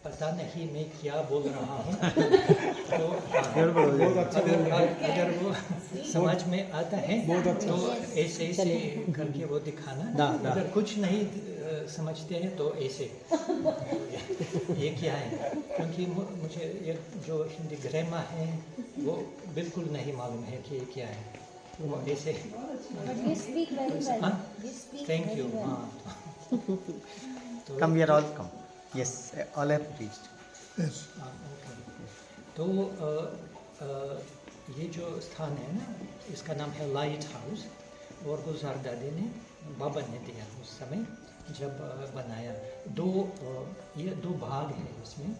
पता नहीं मैं क्या बोल रहा हूँ। तो अगर वो समझ में आता है तो ऐसे ऐसे करके वो दिखाना। अगर कुछ नहीं समझते हैं तो ऐसे ये क्या है, क्योंकि मुझे ये जो हिंदी ग्रामर है वो बिल्कुल नहीं मालूम है कि ये क्या है। वो ऐसे थैंक यू। हाँ Come, we are all come. Yes, all have reached. तो ये जो स्थान है ना, इसका नाम है लाइट हाउस, और गुजार दादी ने बाबा ने दिया उस समय जब बनाया। ये दो भाग हैं इसमें।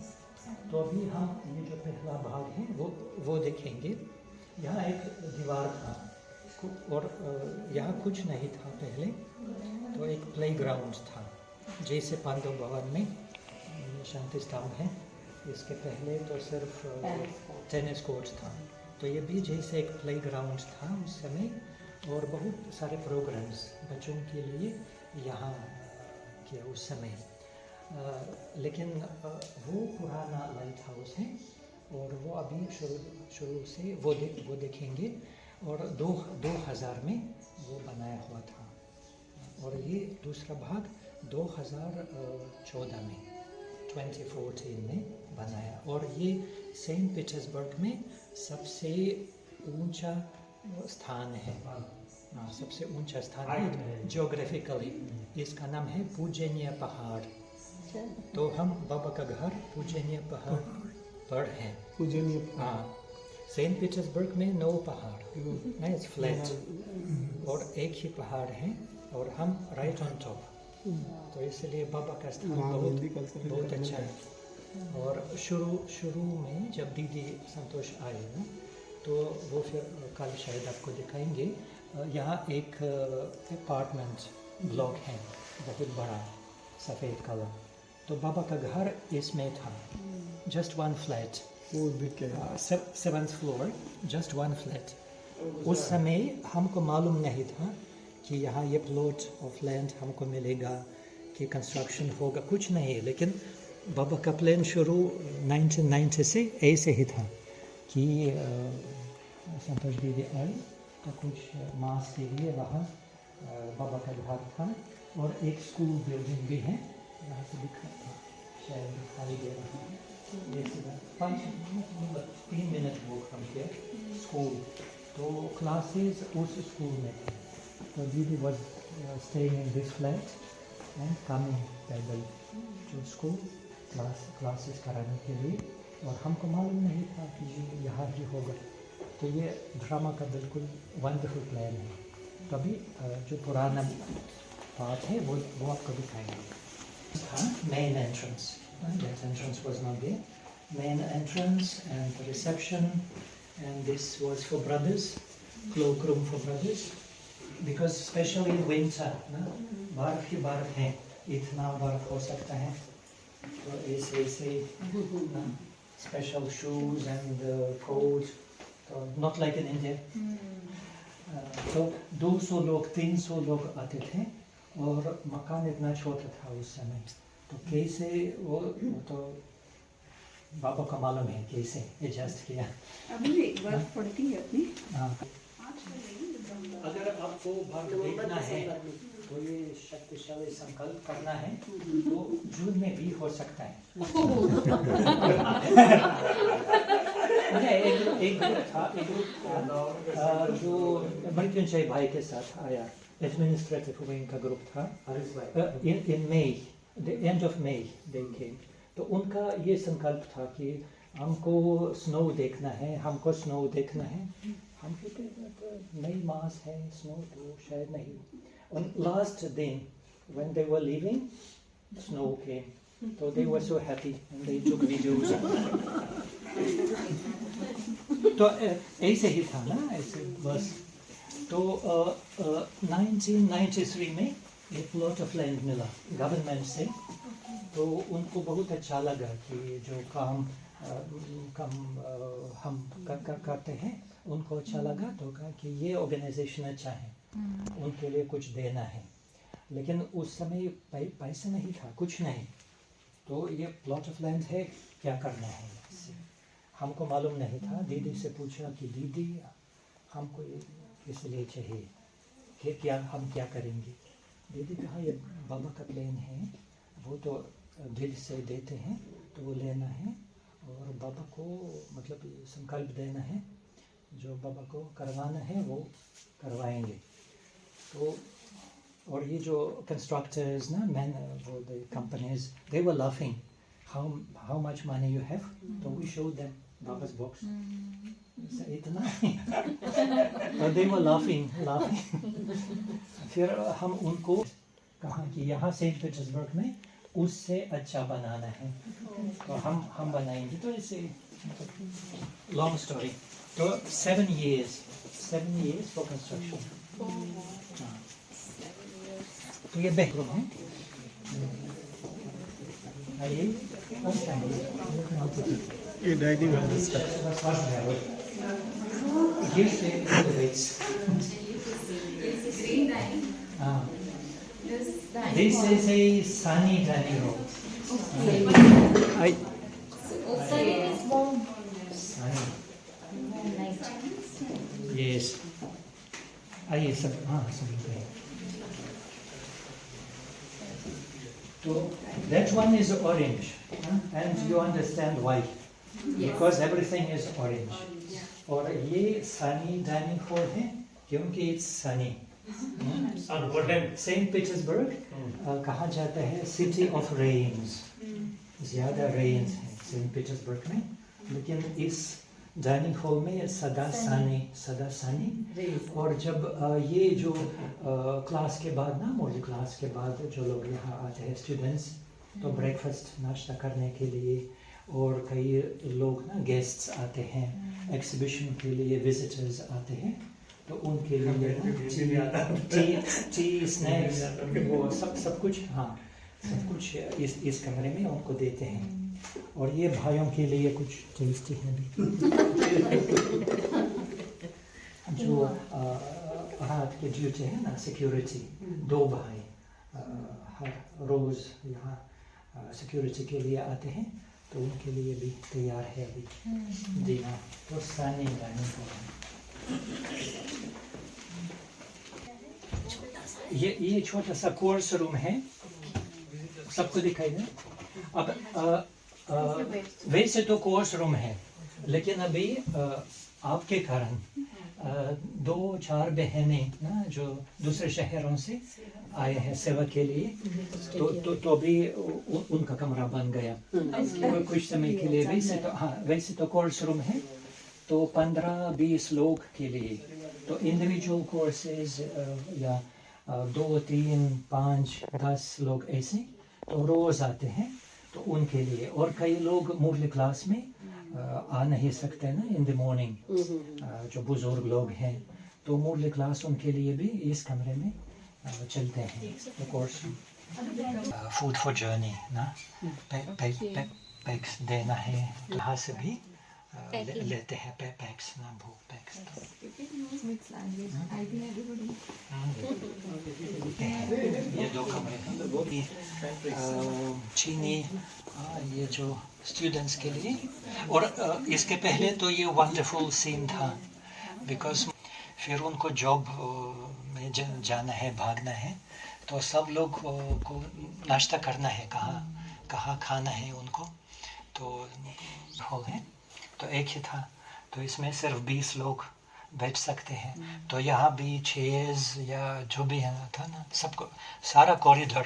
तो अभी हम ये जो पहला भाग है वो देखेंगे। यहाँ एक दीवार था और यहाँ कुछ नहीं था पहले, तो एक प्लेग्राउंड था, जैसे पांडव भवन में शांति स्तंभ है, इसके पहले तो सिर्फ टेनिस कोर्ट था। तो ये भी जैसे एक प्लेग्राउंड था उस समय, और बहुत सारे प्रोग्राम्स बच्चों के लिए यहाँ किया उस समय। लेकिन वो पुराना लाइट हाउस है, और वो अभी शुरू से वो देखेंगे। और 2000 में वो बनाया हुआ था, और ये दूसरा भाग 2014 में 2014 में बनाया। और ये सेंट पीटर्सबर्ग में सबसे ऊंचा स्थान है। सबसे ऊंचा स्थान है जियोग्राफिकली। इसका नाम है पूजनीय पहाड़। तो हम बाबा का घर पूजनीय पहाड़ पर है। पूजनीय, हाँ, सेंट पीटर्सबर्ग में 9 पहाड़ नहीं, फ्लैट, और एक ही पहाड़ है, और हम राइट ऑन टॉप। तो इसलिए बाबा का स्थान बहुत अच्छा है। और शुरू में जब दीदी संतोष आए ना, तो वो फिर कल शायद आपको दिखाएंगे। यहाँ एक अपार्टमेंट ब्लॉक है बहुत बड़ा, सफ़ेद कलर। तो बाबा का घर इसमें था, just 1 flat, 7th floor, just 1 flat. उस समय हमको मालूम नहीं था कि यहाँ ये प्लॉट ऑफ लैंड हमको मिलेगा, कि कंस्ट्रक्शन होगा, कुछ नहीं। लेकिन बाबा का प्लान शुरू 1990 से ऐसे ही था कि संतोष दीदी आई तो कुछ मास के लिए वहाँ बाबा का घर था, और एक स्कूल बिल्डिंग भी है, यहाँ से दिखा था, शायद दिखाई दे रहा है। ये 3 minute walk from here school. तो क्लासेस उस स्कूल में थे। तो दीदी was staying in this flat and coming पैदल टू स्कूल क्लासेस कराने के लिए, और हमको मालूम नहीं था कि ये यहाँ ही होगा। तो ये ड्रामा का बिल्कुल वंडरफुल प्लान है। तभी जो पुराना पार्ट है वो आपको दिखाएंगे। Main entrance, that entrance was not there. Main entrance and the reception, and this was for brothers, cloakroom for brothers, because especially in winter, ना बर्फ ही बर्फ है, इतना बर्फ हो सकता है। तो ऐसे special shoes and coats, so not like in India. तो 200 लोग 300 लोग आते थे, और मकान इतना छोटा था उस समय। तो कैसे वो तो बाबा का मालूम है कैसे एडजस्ट किया। अभी भी एक बार पढ़ती है अपनी। हाँ, अगर आपको भाग देखना है तो ये शक्तिशाली संकल्प करना है, तो जून में भी हो सकता है। एक ग्रुप था जो मृत्युंजय भाई के साथ आया, एडमिनिस्ट्रेटिव विंग का ग्रुप था। इन मई, the end of May they came। तो उनका ये संकल्प था कि हमको स्नो देखना है, हमको स्नो देखना है। हम कहते मई मास है, स्नो तो शायद नहीं। और लास्ट दिन when they were leaving, snow came, so they were so happy and they took videos। तो ऐसे ही था ना, ऐसे बस। तो 1993 में एक प्लॉट ऑफ लैंड मिला गवर्नमेंट से। तो उनको बहुत अच्छा लगा कि जो काम हम करते हैं, उनको अच्छा लगा। तो कहा कि ये ऑर्गेनाइजेशन अच्छा है, उनके लिए कुछ देना है। लेकिन उस समय पैसा नहीं था, कुछ नहीं। तो ये प्लॉट ऑफ लैंड है, क्या करना है इससे। हमको मालूम नहीं था, दीदी से पूछा कि दीदी हमको ये इसलिए चाहिए कि क्या हम क्या करेंगे। दीदी कहा ये बाबा का प्लान है, वो तो दिल से देते हैं, तो वो लेना है और बाबा को मतलब संकल्प देना है, जो बाबा को करवाना है वो करवाएंगे। तो और ये जो कंस्ट्रक्टर्स ना मैन वो the companies they were laughing how much money you have, तो वी शो देम बाबा's बॉक्स इतना और दे वर लाफिंग फिर हम उनको कहा कि यहाँ सेंट पीटर्सबर्ग में उससे अच्छा बनाना है, तो हम बनाएंगे। तो ऐसे लॉन्ग स्टोरी, तो 7 years फॉर कंस्ट्रक्शन। तो ये बेडरूम है, आइए ये डाइनिंग हॉल ये से elevates. This is a sunny dining room. I Sunny. Yes. आइए सब, हाँ सब लोग हैं। So that one is orange, and you understand why? Because everything is orange. और ये sunny dining hall है क्योंकि it's sunny. सेंट पीटर्सबर्ग कहा जाता है सिटी ऑफ रेन्स, ज़्यादा रेन्स हैं सेंट पीटर्सबर्ग में, लेकिन इस डाइनिंग हॉल में सदा सनी। और जब ये जो क्लास के बाद ना मॉडल क्लास के बाद जो लोग यहाँ आते हैं स्टूडेंट्स, तो ब्रेकफास्ट नाश्ता करने के लिए, और कई लोग ना गेस्ट्स आते हैं एग्जीबिशन के लिए, विजिटर्स आते हैं, तो उनके लिए टी स्नैक्स वो सब कुछ, हाँ सब कुछ इस कमरे में उनको देते हैं। और ये भाइयों के लिए कुछ टेस्टी है भी जो हाथ के ड्यूटी है ना, सिक्योरिटी, 2 भाई हर रोज़ यहाँ सिक्योरिटी के लिए आते हैं, तो उनके लिए भी तैयार है अभी देना। तो सानी गाने को ये छोटा सा कोर्स रूम है, सबको दिखाई दे। अब वैसे तो कोर्स रूम है, लेकिन अभी आपके कारण 2-4 बहनें ना जो दूसरे शहरों से आए हैं सेवा के लिए, तो अभी उनका कमरा बन गया कुछ समय के लिए। वैसे तो कोर्स रूम है, तो 15-20 लोग के लिए, तो इंडिविजुअल कोर्सेज या 2-3-5-10 लोग ऐसे तो रोज़ आते हैं, तो उनके लिए। और कई लोग मुरली क्लास में आ नहीं सकते ना इन द मॉर्निंग, जो बुजुर्ग लोग हैं, तो मुरली क्लास उनके लिए भी इस कमरे में चलते हैं। तो कोर्स फूड फॉर जर्नी ना पैक्स देना है, यहाँ से भी लेते हैं पैक्स ना, भूख पैक्स। ये 2 कमरे चीनी, ये जो स्टूडेंट्स के लिए। और इसके पहले तो ये वंडरफुल सीन था, बिकॉज फिर उनको जॉब में जाना है, भागना है, तो सब लोग को नाश्ता करना है, कहाँ खाना है उनको, तो हॉल है तो एक ही था, तो इसमें सिर्फ 20 लोग बैठ सकते हैं। तो यहाँ भी चेयर्स या जो भी है था ना, सबको सारा कॉरिडोर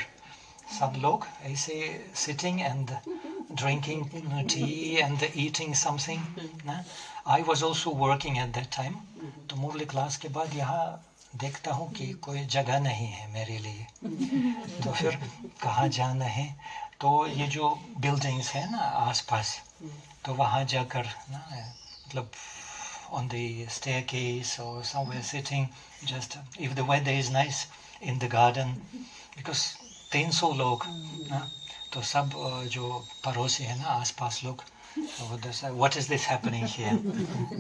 सब लोग ऐसे sitting and drinking tea and eating something ना। I was also working at that time, तो मुरली क्लास के बाद यहाँ देखता हूँ कि कोई जगह नहीं है मेरे लिए, तो फिर कहाँ जाना है। तो ये जो बिल्डिंग्स है ना आसपास, तो वहाँ जाकर ना मतलब on the staircase or somewhere sitting, just if the weather is nice in the garden, because 300 लोग ना, तो सब जो पड़ोसी है ना आसपास लोग, so what is this happening here?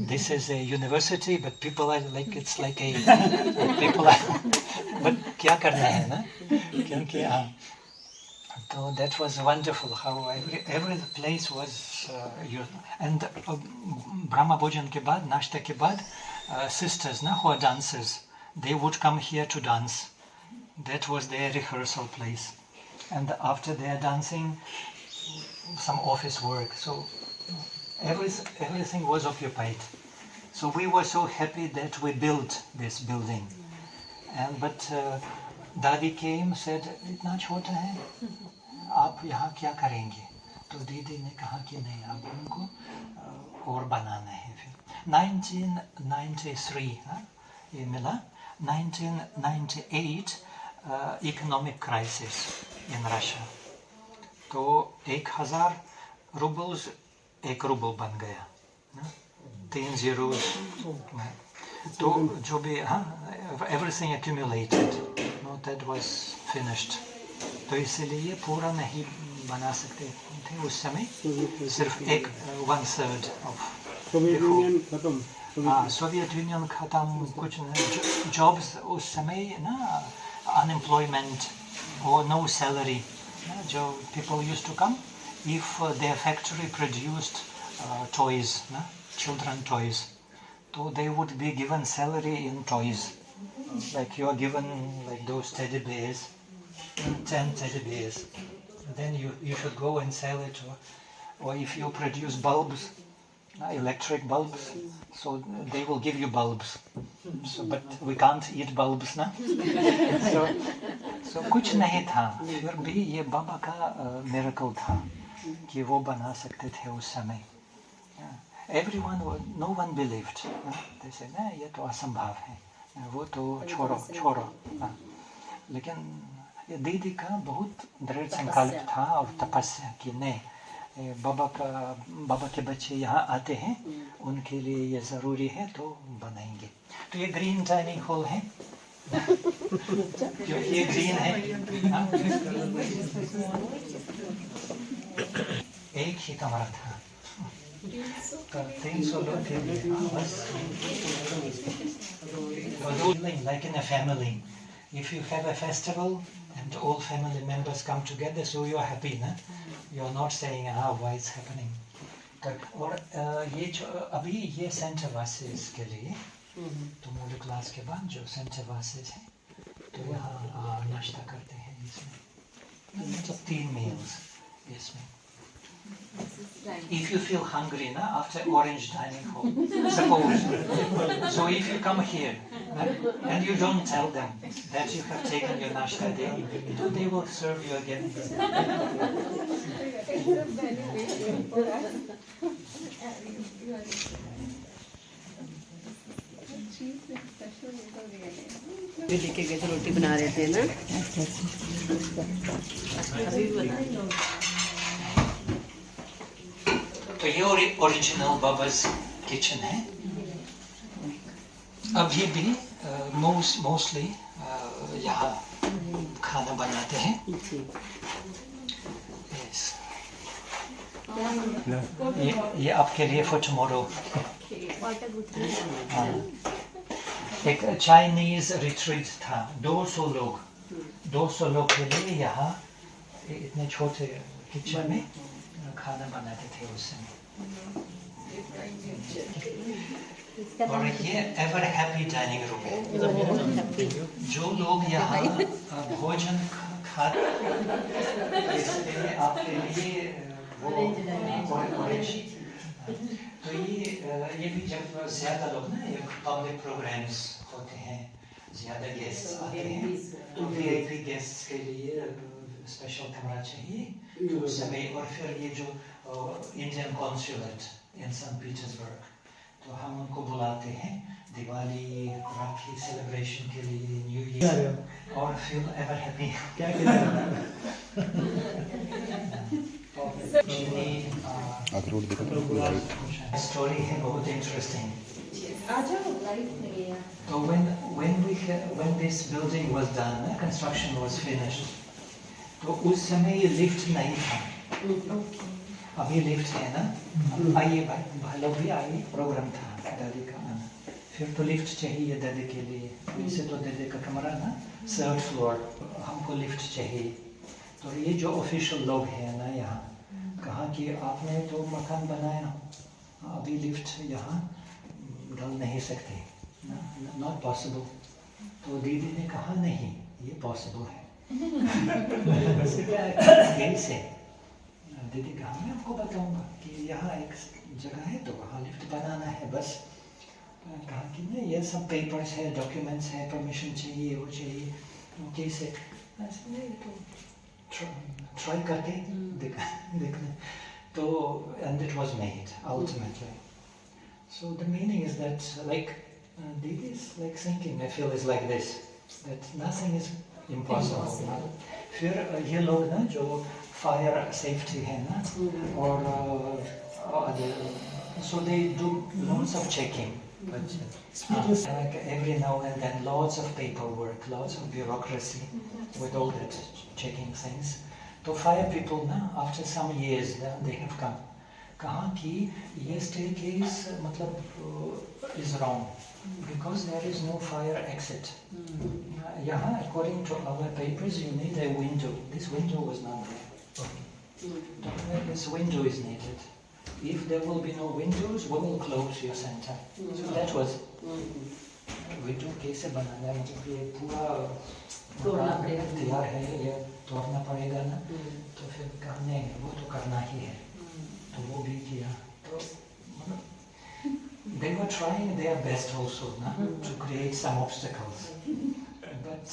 This is a university, but people are like, it's like a people are but क्या करना है ना, क्योंकि So that was wonderful how every place was and Brahma Bhojan ke baad, nashta ke baad, sisters na who are dancers, they would come here to dance. That was their rehearsal place. And after their dancing, some office work. So everything was occupied. So we were so happy that we built this building. But Dadi came, said, "Itna chota hai, आप यहाँ क्या करेंगे?" तो दीदी ने कहा कि नहीं, अब हमको और बनाना है। फिर 1993 ये मिला। 1998 economic crisis in Russia. तो 1000 rubles 1 ruble बन गया, 3 zeros। तो जो भी everything accumulated, no, that was finished. तो इसीलिए पूरा नहीं बना सकते थे उस समय, सिर्फ 1/3 of सोवियत यूनियन खत्म। सोवियत यूनियन खत्म, कुछ जॉब्स उस समय ना, unemployment or no salary. जो people used to come if their factory produced toys, children toys, so they would be given salary in toys, like you are given like those teddy bears, 10 teddy bears, and then you should go and sell it, or if you produce bulbs, electric bulbs, so they will give you bulbs. So, but we can't eat bulbs ना। so कुछ नहीं था, फिर भी ये बाबा का miracle था कि वो बना सकते थे उस समय। Everyone, no one believed. They said, "नहीं, ये तो असंभव है, वो तो छोड़ो। लेकिन ये दीदी का बहुत दृढ़ संकल्प था और तपस्या कि नहीं, बाबा के बच्चे यहाँ आते हैं, उनके लिए ये ज़रूरी है, तो बनाएंगे। तो ये ग्रीन डाइनिंग हॉल है, ये ग्रीन है, एक ही कमरा था, 300 लोग के लिए, बस। Like in a family, if you have a festival and all family members come together, so you are happy, na? You are not saying, why it's happening. और ये जो अभी ये सेंटर वासेस के लिए, तो मिडिल क्लास के बाद जो सेंटर वासेस हैं, तो यहाँ नाश्ता करते हैं इसमें, मतलब 3 meals इसमें। If you feel hungry after Orange Dining Hall, suppose, so if you come here and you don't tell them that you have taken your nashta there, they will serve you again. लेके गए तो रोटी बना रहे थे ना। तो ये original बाबा's kitchen है। अभी भी मोस्टली यहाँ खाना बनाते हैं। ये आपके लिए for tomorrow। एक चाइनीज रिट्रीट था, 200 लोग के लिए यहाँ इतने छोटे किचन में खाना बनाते थे उस समय। और ये एवर हैप्पी डाइनिंग रूम है। जो लोग यहाँ भोजन खाते इसलिए आपके लिए वो ऑरेंज। तो ये भी जब ज़्यादा लोग ना, ये पब्लिक प्रोग्राम्स होते हैं, ज़्यादा गेस्ट्स आते हैं, तो VIP गेस्ट्स के लिए स्पेशल कमरा चाहिए, तो उस समय। और फिर ये जो इंडियन कॉन्सुलेट इन सेंट पीटर्सबर्ग, तो हम उनको बुलाते हैं दिवाली, राखी सेलिब्रेशन के लिए, न्यू ईयर, और फील एवर हैप्पी। क्या स्टोरी है बहुत interesting. So when this building was done, construction was finished, तो उस समय लिफ्ट नहीं था। अभी लिफ्ट है ना, आइए भाई लोग भी आइए, प्रोग्राम था दादी का आना, फिर तो लिफ्ट चाहिए दादी के लिए। वैसे तो दादी का कमरा ना 3rd floor, हमको लिफ्ट चाहिए, तो तो ये जो ऑफिशियल लोग हैं ना यहाँ, कहा कि आपने तो मकान बनाया, अभी लिफ्ट यहाँ डाल नहीं सकते, नॉट पॉसिबल। तो दीदी ने कहा नहीं, ये पॉसिबल है। कैसे? दीदी कहा मैं आपको बताऊंगा कि यहाँ एक जगह है तो वहाँ लिफ्ट बनाना है बस। कहा कि नहीं, ये सब पेपर्स है, डॉक्यूमेंट्स है, परमिशन चाहिए, वो चाहिए, कैसे? नहीं तो ट्राई करके देखना। तो and it was made ultimately. So the meaning is that like Didi is like thinking, I feel is like this, that nothing is impossible. फिर ये लोग ना जो फायर सेफ्टी है ना और so they do lots of checking. Like every now and then lots of paperwork, lots of bureaucracy with all that checking things. So fire people now after some years they have come. कहा कि ये staircase मतलब is wrong because there is no fire exit. यहाँ according to our papers you need a window. This window was not there. This window is needed. If there will be no windows, we will close your center. So that was window कैसे बनाना है, मतलब ये पूरा तैयार है, ये तोड़ना पड़ेगा ना, तो फिर कहा नहीं वो तो करना ही है, तो वो भी किया। तो they were trying their best also ना to create some obstacles, but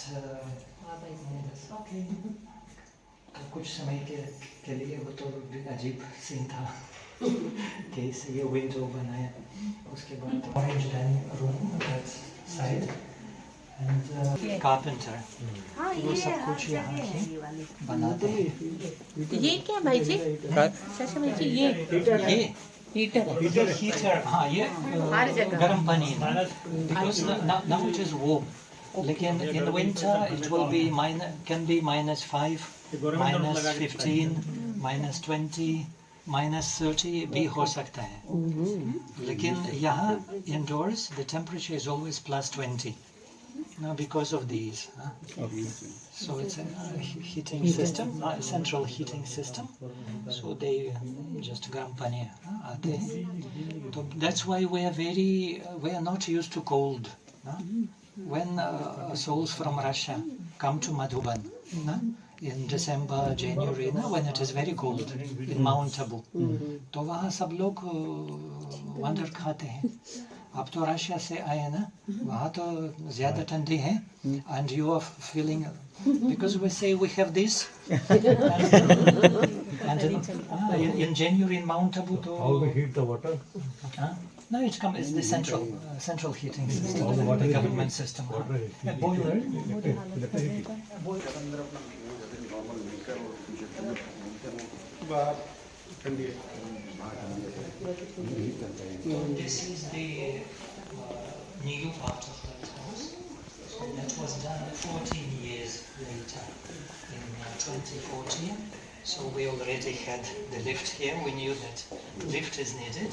okay. तो कुछ समय के लिए वो तो अजीब सीन था कैसे ये विंडो बनाया, उसके बाद orange room that side and carpenter वो सब कुछ यहाँ से बनाते हैं। ये क्या भाई जी? शशा भाई जी ये हीटर, हाँ ये गर्म पानी है because now it is warm, लेकिन in winter it will be can be -5, -15, -20, -30 भी हो सकता है, लेकिन यहाँ indoors the temperature is always +20 now because of these. So it's a heating system, central heating system. So they just गर्म पानी आते हैं, तो that's why we are not used to cold. When souls from Russia come to Madhuban in December, January, when it is very cold in Mount Abu, तो वहाँ सब लोग wonder खाते हैं। अब तो रशिया से आए ना, वहाँ तो ज़्यादा ठंडी है, and you are feeling because we say we have this, and in January in Mount Abu, तो How we heat the water? No, it's the central heating system, the government system. Boiler. This is the new part of that house. So that was done 14 years later, in 2014. So we already had the lift here. We knew that lift is needed.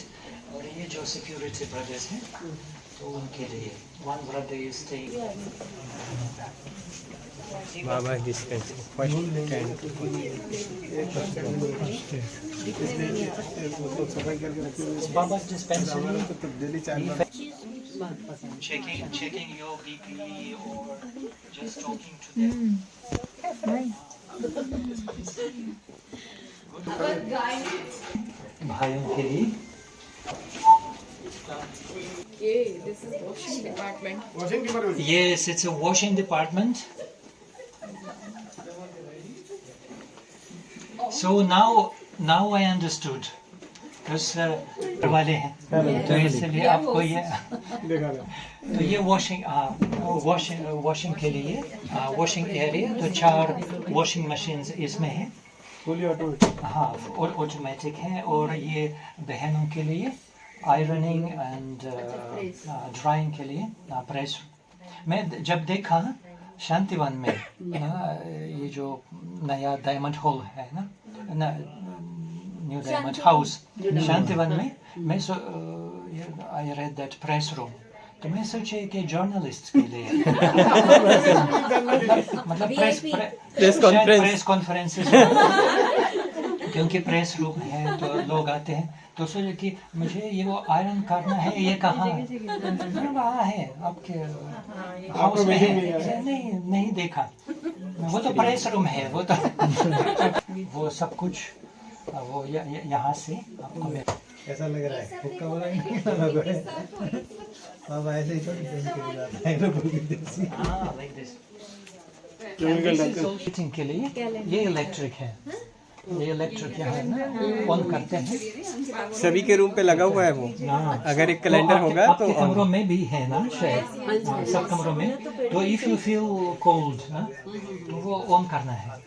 और ये जो security brothers हैं, तो उनके लिए one brother is staying. Baba dispensary. First Baba's dispensary. Checking your BP or just talking to them. भाइयों के लिए. This is washing department. Yes, it's a washing department. So now I understood. बस वाले हैं, तो इसलिए आपको ये तो ये वॉशिंग के लिए वॉशिंग एरिया, तो 4 वॉशिंग मशीन्स इसमें है, हाँ ऑटोमेटिक है, और ये बहनों के लिए आयरनिंग एंड ड्राइंग के लिए प्रेस। मैं जब देखा शांतिवन में ये जो नया डायमंड हॉल है ना, न्यू डायमंड हाउस शांतिवन में, मैं I read that press room, तो मैं सोचे कि जर्नलिस्ट के लिए मतलब प्रेस कॉन्फ्रेंसेस क्योंकि प्रेस रूम है तो लोग आते हैं तो सोचे कि मुझे ये वो आयरन करना है ये कहाँ वहाँ है आपके हाउस में है नहीं देखा वो तो प्रेस रूम है वो तो वो सब कुछ वो यहाँ से आपको कैसा लग रहा है हुक्का वाला नहीं लगा है बाबा ऐसे ही थोड़ी पहन के जाता है ना पूरी देसी लाइक दिस हीटिंग के लिए ये इलेक्ट्रिक है ये इलेक्ट्रिक यहाँ ना ऑन करते हैं सभी के रूम पे लगा हुआ है वो अगर एक कैलेंडर होगा तो कमरों में भी है ना शायद सब कमरों में तो इफ यू फील कोल्ड ना तो वो ऑन करना है.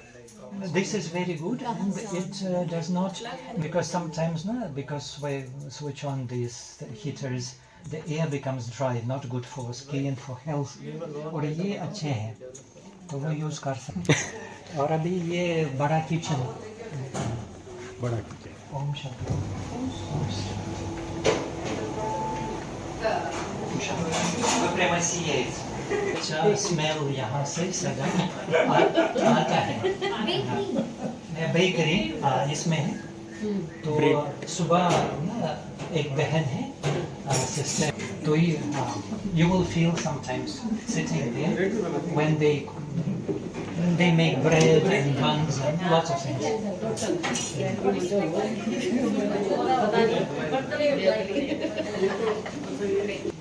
This is very good and it does not because sometimes because we switch on these heaters the air becomes dry, not good for skin, for health. और ये अच्छे हैं तो वो यूज कर सकते हैं. और अभी ये बड़ा किचन ओम शांति अच्छा स्मेल यहाँ से सदा आता है. बेकरी इसमें है तो सुबह एक बहन है सिस्टर तो you will feel sometimes sitting there when they make bread and buns and lots of things.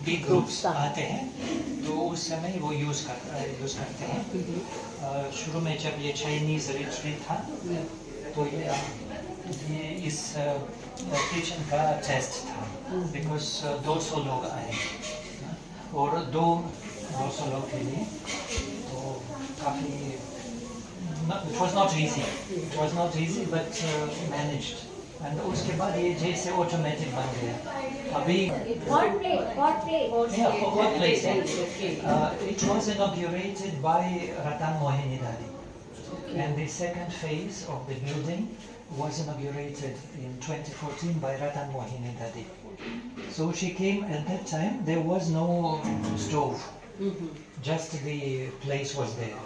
Big groups आते हैं तो उस समय वो यूज करते हैं. शुरू में जब ये चाइनीज रिट्रीट था तो ये इस किचन का टेस्ट था बिकॉज 200 लोग आए और 200 लोग के लिए तो काफ़ी it was not easy but managed. And उसके बाद ये जैसे ऑटोमेटिक बन गया अभी Hot plate. Yeah, hot plate. It was inaugurated by Ratan Mohini Dadi. And the second phase of the building was inaugurated in 2014 by Ratan Mohini Dadi. So she came at that time, there was no stove, just the place was there.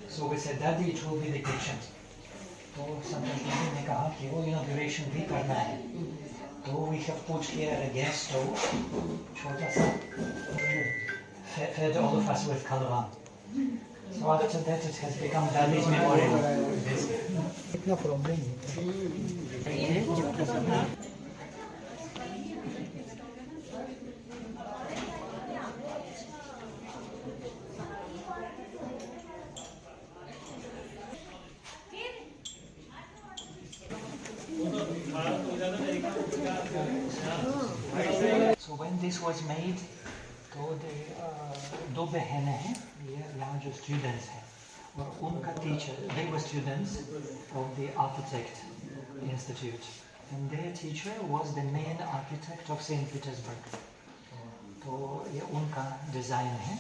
So we said, Daddy, it will be the kitchen. तो संतोष जी ने कहा कि वो inauguration भी करना है तो we have put here a gas stove छोटा सा fed all of us with kalwan. So after that it has become Dadi's memorial. इतना problem So when this was made, तो दो बहनें हैं ये यहाँ जो स्टूडेंट्स हैं और उनका teacher they were students of the architect institute and their teacher was the main architect of St. Petersburg. तो ये उनका डिज़ाइन है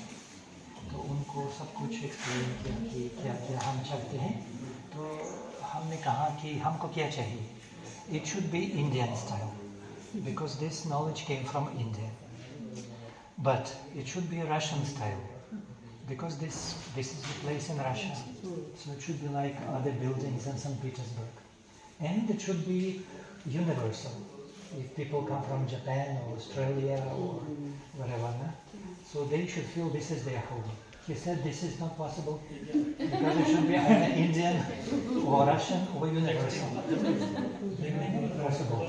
तो उनको सब कुछ एक्सप्लेन किया कि क्या क्या हम चाहते हैं. तो हमने कहा कि हमको क्या चाहिए. It should be Indian style because this knowledge came from India, but it should be Russian style because this is the place in Russia, so it should be like other buildings in St. Petersburg, and it should be universal. If people come from Japan or Australia or wherever, so they should feel this is their home. He said this is not possible because it should be either Indian or Russian or universal. They make it possible.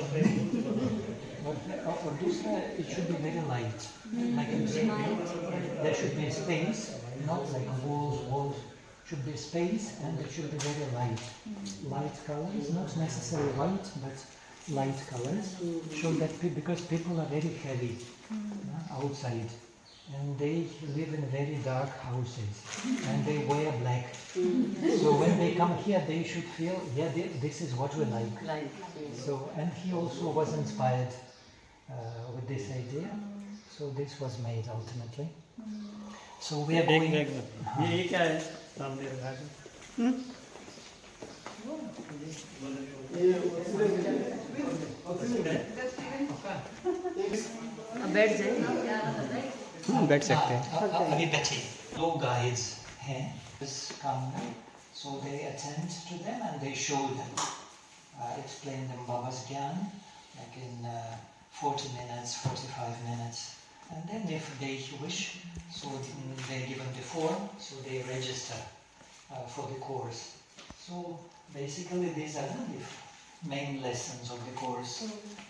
Or दूसरा, it should be very light. Like you say, there should be space, not like walls. Should be space and it should be very light. Light colors, not necessarily white, but light colors. Show that because people are very heavy outside. And they live in very dark houses and they wear black. So when they come here, they should feel, this is what we like. So, and he also was inspired with this idea. So this was made ultimately. So we are going. ये क्या है सामने रखा है? अब बैठ जाए बैठ सकते हैं। अभी बैठे 2 guides हैं इस काम में, so they attend to them and they show them, explain them Baba's Gyan like in 40 minutes, 45 minutes, and then if they wish, so they're given the form, so they register for the course. So basically these are the main lessons of the course.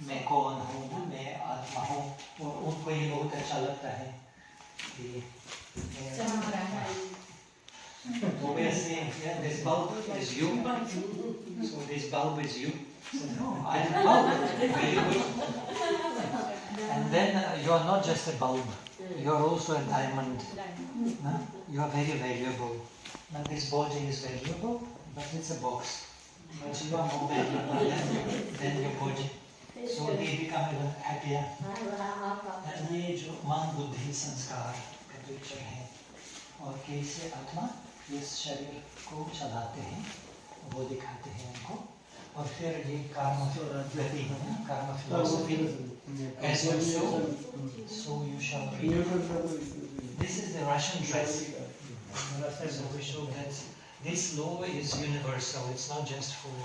मैं कौन हूँ, मैं आत्मा हूँ, और उनको ये बहुत अच्छा लगता है कि so we are saying, yeah, this bulb is you, so this bulb is you. So, no, I am bulb. Very good. And then you are not just a bulb, you are also a diamond. You are very valuable. Now this body is valuable, but it's a box. But you are more valuable than your body. So they become even happier. And ये जो मन बुद्धि संस्कार का picture है, और कैसे आत्मा इस शरीर को चलाते हैं, वो दिखाते हैं उनको. और फिर ये कर्म philosophy, as you sow, so you shall reap. This is the Russian dress. So we show that this law is universal. It's not just for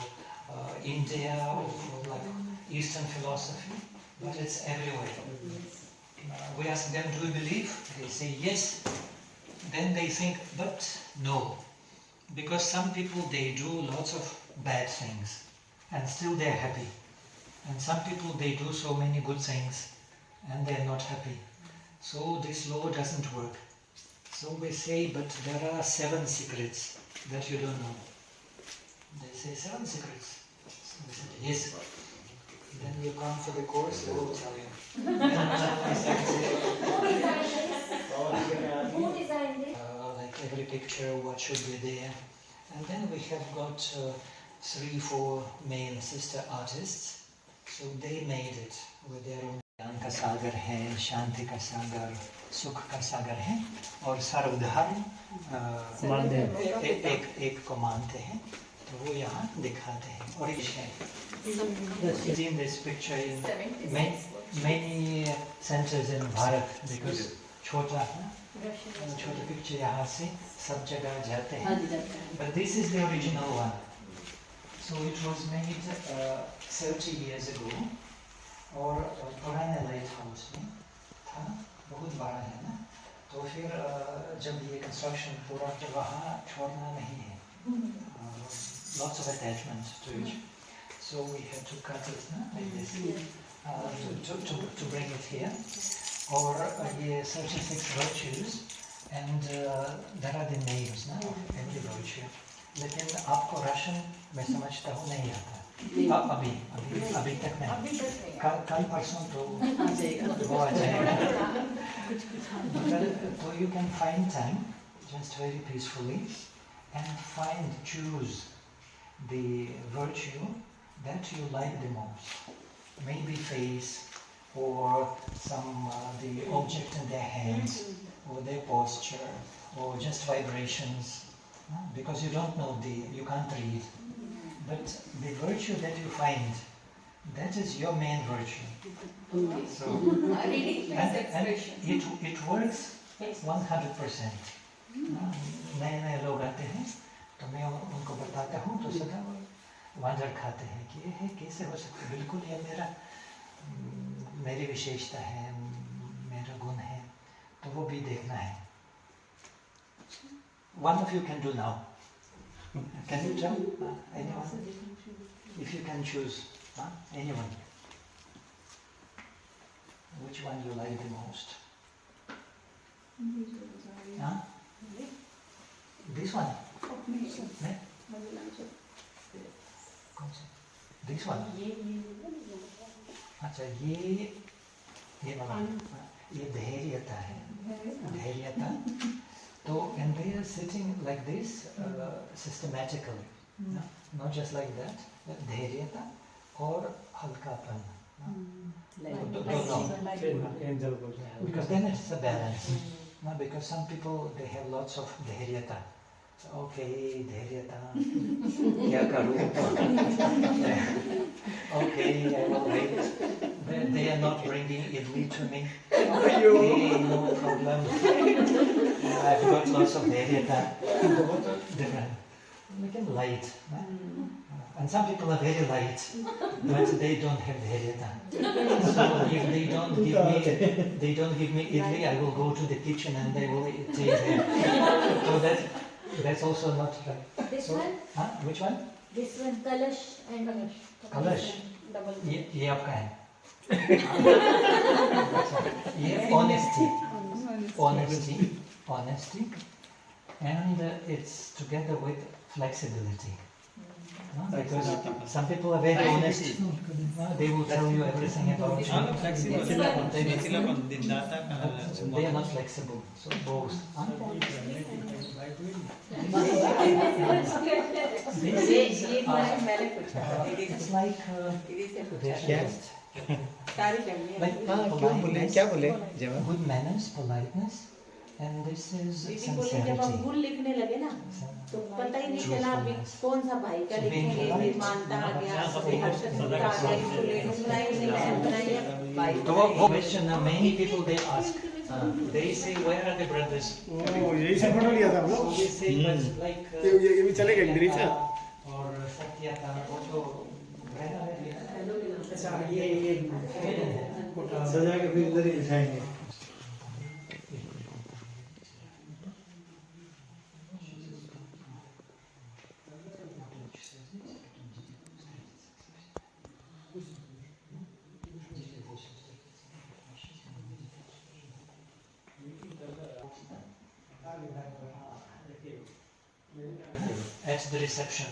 India or for like Eastern philosophy, but it's everywhere. We ask them, do you believe? They say yes. Then they think, but no. Because some people, they do lots of bad things and still they're happy. And some people, they do so many good things and they're not happy. So this law doesn't work. So we say, but there are 7 secrets that you don't know. They say 7 secrets. So we said, yes. Then you come for the course, they will tell you. Who designed it? Like every picture, what should be there. And then we have got 3-4 male sister artists. So they made it with their own. ज्ञान का सागर है, शांति का सागर, सुख का सागर है, और सर्वधर्म एक को मानते हैं, तो वो यहाँ दिखाते हैं. और ये है seen this picture in many centers in Bharat, because छोटा पिक्चर यहाँ से सब जगह जाते हैं. But this is the original one. So it was made 30 years ago. और पुराने लाइट हाउस में था, बहुत बड़ा है ना. तो फिर जब ये कंस्ट्रक्शन पूरा, तो वहाँ छोड़ना नहीं है. Lots of attachment to it. So we had to cut it like this to bring it here. और ये 36 virtues and there are the names of every virtue. लेकिन आपको रशियन मैं समझता हूँ नहीं आता. अभी तक नहीं. कल परसों तो वो आ जाएगा. So you can find time, just very peacefully, and choose the virtue that you like the most. Maybe face, or some the object in their hands, or their posture, or just vibrations, because you don't know you can't read. But the virtue that you find, that is your main virtue. So, and it works 100%. नए लोग आते हैं, तो मैं उनको बताता हूँ, तो सदा वंडर खाते हैं कि ये कैसे हो सकता है. बिल्कुल ये मेरी विशेषता है, मेरा गुण है, तो वो भी देखना है. One of you can do now. Can you tell? Anyone? If you can choose, anyone. Which one you like the most? This one? This one? अच्छा, ये वाला, ये धैर्यता है. धैर्यता. So, and they are sitting like this, systematically, not just like that, but dhairyata or halkapan. Because then it's a balance. Because some people, they have lots of dhairyata. So, okay, dhairyata, kya karu? Okay, I will wait. They are not bringing idli to me. Okay, no problem. I've got lots of dairyata. Different. Make them light. And some people are very light, but they don't have dairyata. So if they don't give me idli, I will go to the kitchen and they will take them. So that's also not right. This So, one, huh? Which one? this one, Kalash and Kalash. Double. ये आपका है. ये honesty, and it's together with flexibility. No? Because some people are very honest. They will tell you everything about you. They are not flexible. So both. Huh? It's like vegetables. Like politeness, क्या बोले जवाब good manners, politeness, and this is जब हम sincerity. भूल लिखने लगे ना तो पता ही नहीं चला अभी कौन सा भाई का लिखेंगे फिर मानता आ गया फिर हर्षद आ गया इसको लेकर सुनाई भाई So what question many people they ask, they say where are the brothers? यही सब फोटो लिया था हम So लोग they say but like ये भी चलेगा इधर ही से or Satyata, वो तो where are they? अच्छा ये सजा के फिर इधर ही बिठाएंगे At the reception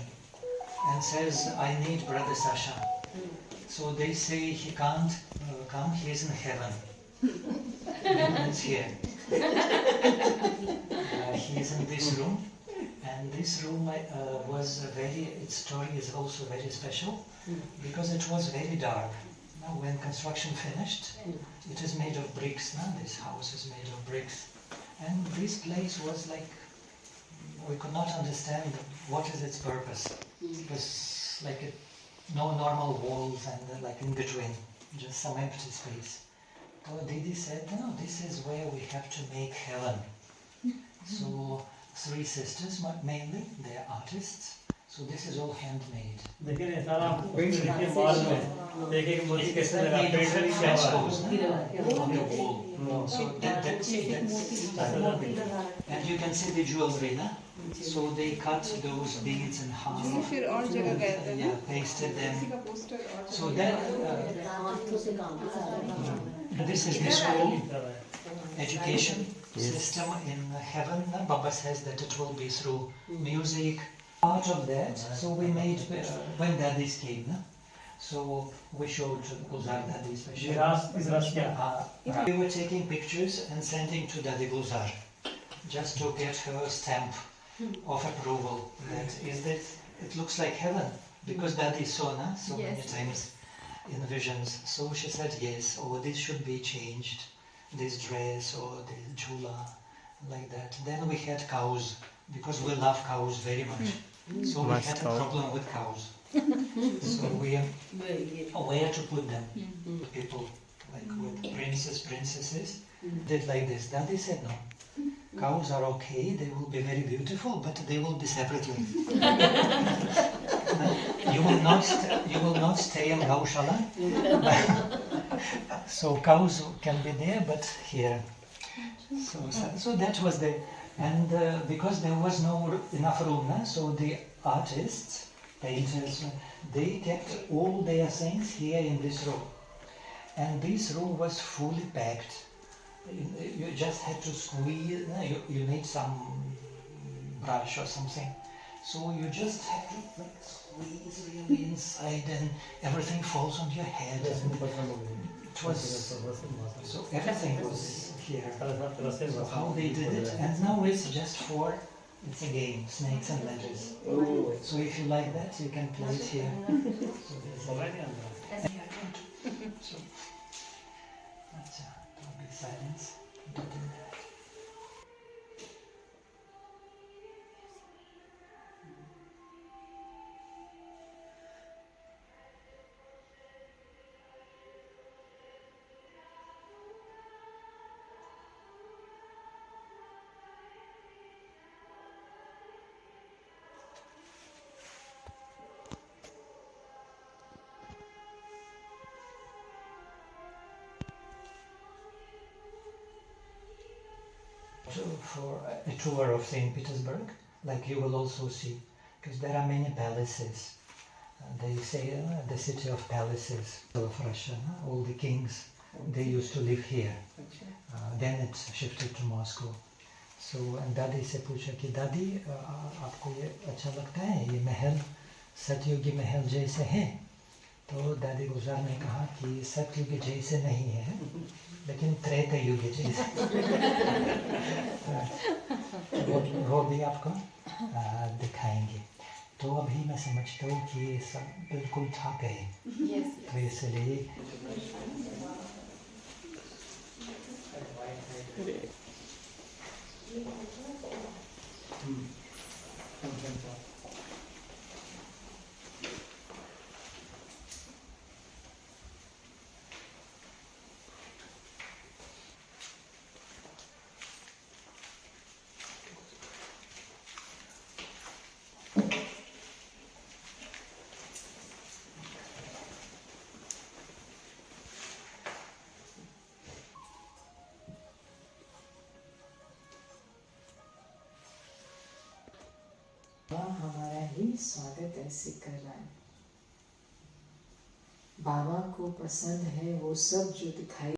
and says, I need Brother Sasha. So they say he can't come, he is in heaven. He's here. He is in this room, and this room its story is also very special because it was very dark. Now when construction finished, it is made of bricks. Now this house is made of bricks. And this place was like, we could not understand what is its purpose. It was like no normal walls and like in between, just some empty space. So Didi said, no, this is where we have to make heaven. So 3 sisters mainly, they are artists. So this is all handmade. देखिए ना सारा paint देखिए बाल में एक एक मोती कैसे लगा Made of paint frescoes on the wall. So that's and you can see the jewelry, na? So they cut those beads in half. फिर और जगह गए थे ना Yeah, pasted them. का पोस्टर और So that this is the school education system in heaven. Baba says that it will be through music. Part of that, so we made when daddies came. Na? So we showed Gulzar daddies. We were taking pictures and sending to Daddy Gulzar just to get her stamp of approval. That it looks like heaven because Daddy saw na, so many Yes. times in visions. So she said yes, or this should be changed, this dress or the chula, like that. Then we had cows because we love cows very much. So we had a problem with cows. So we where to put them? People like with princesses did like this. Daddy said no. Cows are okay, they will be very beautiful, but they will be separately. You will not stay in Gaushala. So cows can be there, but here. So that was the, and because there was no enough room, so the artists, painters, they kept all their things here in this room. And this room was fully packed. You just had to squeeze, you need some brush or something. So you just have to like squeeze really inside and everything falls on your head. It was, so everything was here. So how they did it, and now it's just it's a game, snakes and ladders. So if you like that, you can play it here. So there's so that's don't be silence. for a tour of St. Petersburg, like you will also see, because there are many palaces. They say the city of palaces of Russia. All the kings, they used to live here. Then it's shifted to Moscow. So, and दादी से पूछा कि दादी आपको ये अच्छा लगता है, ये महल सतयुगी महल जैसे हैं? तो दादी गुजरात ने कहा कि सतयुगी जैसे नहीं है, लेकिन त्रेता युग जैसे। वो भी आपको दिखाएंगे। तो अभी मैं समझता हूँ कि ये सब बिल्कुल था गए, तो इसलिए हमारा ही स्वागत ऐसे कर रहा है। बाबा को पसंद है वो सब जो दिखाई